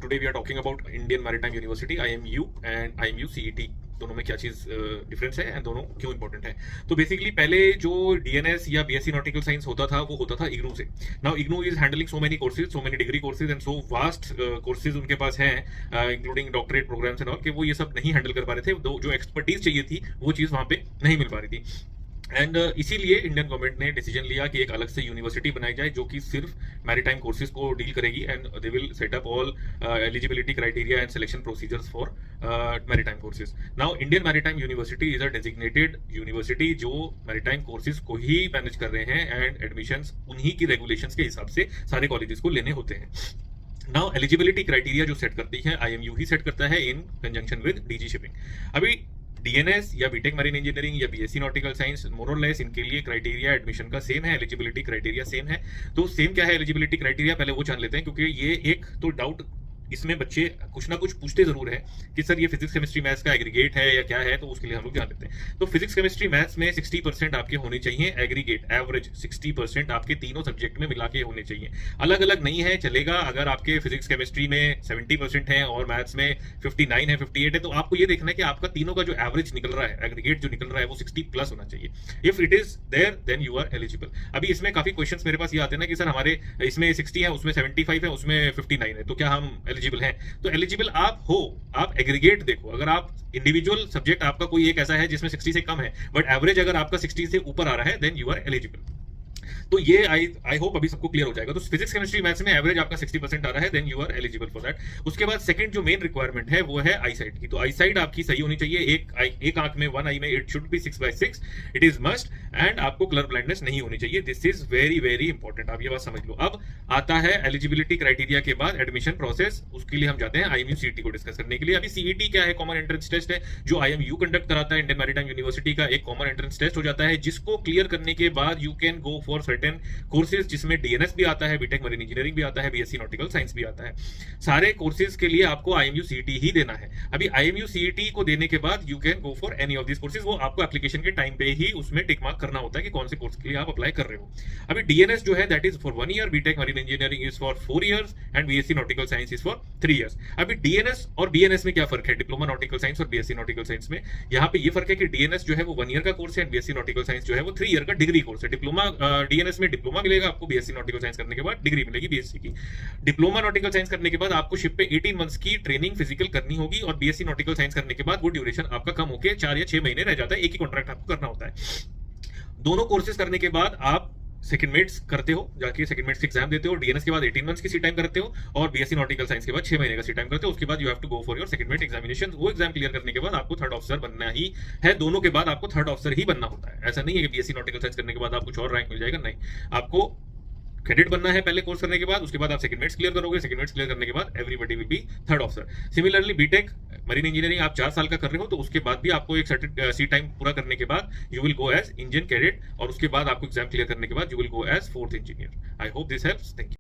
Today we are talking about Indian maritime university IMU and IMU CET। दोनों में क्या चीज डिफरेंस है एंड दोनों क्यों इंपॉर्टेंट है। तो बेसिकली पहले जो DNS या BSc नॉटिकल साइंस होता था वो होता था इग्नू से। Now IGNOU is handling so many courses, so many degree courses and so vast courses उनके पास हैं, including doctorate programmes and all, कि वो ये सब नहीं हैंडल कर पा रहे थे। जो एक्सपर्टीज चाहिए थी वो चीज वहां पे नहीं मिल पा रही थी। एंड इसीलिए इंडियन गवर्नमेंट ने डिसीजन लिया कि एक अलग से यूनिवर्सिटी बनाई जाए जो कि सिर्फ मैरीटाइम कोर्सेज को डील करेगी and they will set up all eligibility criteria and selection procedures for maritime courses. Now Indian maritime university is a designated university जो मैरीटाइम कोर्सेज को ही मैनेज कर रहे हैं एंड एडमिशंस उन्हीं की रेगुलेशंस के हिसाब से सारे कॉलेजेस को लेने होते हैं। नाउ एलिजिबिलिटी क्राइटेरिया जो सेट करती है IMU ही सेट करता है इन कंजंक्शन विद DG शिपिंग। अभी DNS या बीटेक मरीन इंजीनियरिंग या BSc नॉटिकल साइंस मोर और लेस इनके लिए क्राइटेरिया एडमिशन का सेम है, एलिजिबिलिटी क्राइटेरिया सेम है। तो सेम क्या है एलिजिबिलिटी क्राइटेरिया, पहले वो जान लेते हैं, क्योंकि ये एक तो डाउट इसमें बच्चे कुछ ना कुछ पूछते जरूर है कि सर ये फिजिक्स केमिस्ट्री मैथ्स का एग्रीगेट है या क्या है, तो उसके लिए हम लोग जान लेते हैं। तो फिजिक्स केमिस्ट्री मैथ्स में 60% आपके होने चाहिए एग्रीगेट, एवरेज 60% आपके तीनों सब्जेक्ट में मिला के होने चाहिए। अलग अलग नहीं है चलेगा, अगर आपके फिजिक्स केमिस्ट्री में 70% है और मैथ्स में 59 है 58 है, तो आपको ये देखना है कि आपका तीनों का जो एवरेज निकल रहा है, एग्रीगेट जो निकल रहा है वो 60+ होना चाहिए। If it is there then you are eligible. अभी इसमें काफी क्वेश्चंस मेरे पास ये आते हैं ना कि सर हमारे इसमें 60 है, उसमें 75 है, उसमें 59 है, तो क्या हम एलिजिबल हैं? तो एलिजिबल आप हो, आप एग्रीगेट देखो। अगर आप इंडिविजुअल सब्जेक्ट आपका कोई एक ऐसा है जिसमें 60 से कम है बट एवरेज अगर आपका 60 से ऊपर आ रहा है देन यू आर एलिजिबल। तो ये आई होप अभी सबको क्लियर हो जाएगा। तो फिजिक्स केमिस्ट्री मैथ्स में एवरेज आपका 60% आ रहा है then you are eligible for that. उसके बाद सेकंड जो मेन रिक्वायरमेंट है वो है आई साइट की। तो आई साइट आपकी सही होनी चाहिए, एक आंख में, वन आई में it should be 6/6, it is must. And आपको कलर ब्लाइंडनेस नहीं होनी चाहिए, this is very very important, आप ये बात समझ लो। अब आता है एलिजिबिलिटी क्राइटेरिया के बाद एडमिशन प्रोसेस, उसके लिए हम जाते हैं IMU CET को डिस्कस करने के लिए। अभी CET क्या है? कॉमन एंट्रेंस टेस्ट है जो IMU कंडक्ट कराता है, इंडियन मैरीटाइम यूनिवर्सिटी का एक कॉमन एंट्रेंस टेस्ट हो जाता है, जिसको क्लियर करने के बाद you can go for certain courses, जिसमें DNS भी आता है, बीटेक मरीन इंजीनियरिंग भी आता है, BSc नॉटिकल साइंस भी आता है। सारे कोर्सेज के लिए आपको IMU CET ही देना है। अभी IMU CET को देने के बाद you can go for any of this courses. वो आपको एप्लीकेशन के टाइम पे ही उसमें टिक मार्क करना होता है कि कौन से कोर्स के लिए आप अप्लाई कर रहे हो। अभी DNS जो है that is for 1 year, B Tech marine engineering is for 4 years and BSc nautical science is for 3 years. अभी DNS और BNS में क्या फर्क है? डिप्लोमा नॉटिकल साइंस और BSc नॉटिकल साइंस में यहाँ पे ये फर्क है कि DNS जो है वो 1 ईयर का कोर्स है एंड BSc नॉटिकल साइंस जो है वो 3 ईयर का डिग्री कोर्स है। डिप्लोमा DNS में डिप्लोमा मिलेगा आपको, BSc नॉटिकल साइंस करने के बाद डिग्री मिलेगी BSc की। डिप्लोमा नॉटिकल साइंस करने के बाद आपको शिप पे 18 मंथ्स की ट्रेनिंग फिजिकल करनी होगी, और BSc नॉटिकल साइंस करने के बाद वो ड्यूरेशन आपका कम होकर 4 या 6 महीने रह जाता है, एक ही कॉन्ट्रैक्ट आपको करना होता है। दोनों कोर्सेज करने के बाद आप सेकंड मेट्स करते हो, जाके सेकंड मेट्स की एग्जाम देते हो। DNS के बाद 18 मंथ्स की सी टाइम करते हो और BSc नॉटिकल साइंस के बाद 6 महीने का सी टाइम करते हो। उसके बाद you have to go for your second mate examination. वो एग्जाम क्लियर करने के बाद आपको थर्ड ऑफिसर बनना ही है। दोनों के बाद आपको थर्ड ऑफिसर ही बनना होता है। ऐसा नहीं है कि BSc नॉटिकल साइंस करने के बाद आपको कुछ और रैंक मिल जाएगा, नहीं, आपको क्रेडिट बनना है पहले कोर्स करने के बाद, उसके बाद आप सेकंड मेट्स क्लियर करोगे, सेकंड मेट्स क्लियर करने के बाद everybody will be third officer. Similarly B Tech marine engineering आप 4 साल का कर रहे हो, तो उसके बाद भी आपको एक सर्टेन सी टाइम पूरा करने के बाद you will go as engine cadet, और उसके बाद आपको एग्जाम क्लियर करने के बाद you will go as 4th engineer. I hope this helps, thank you.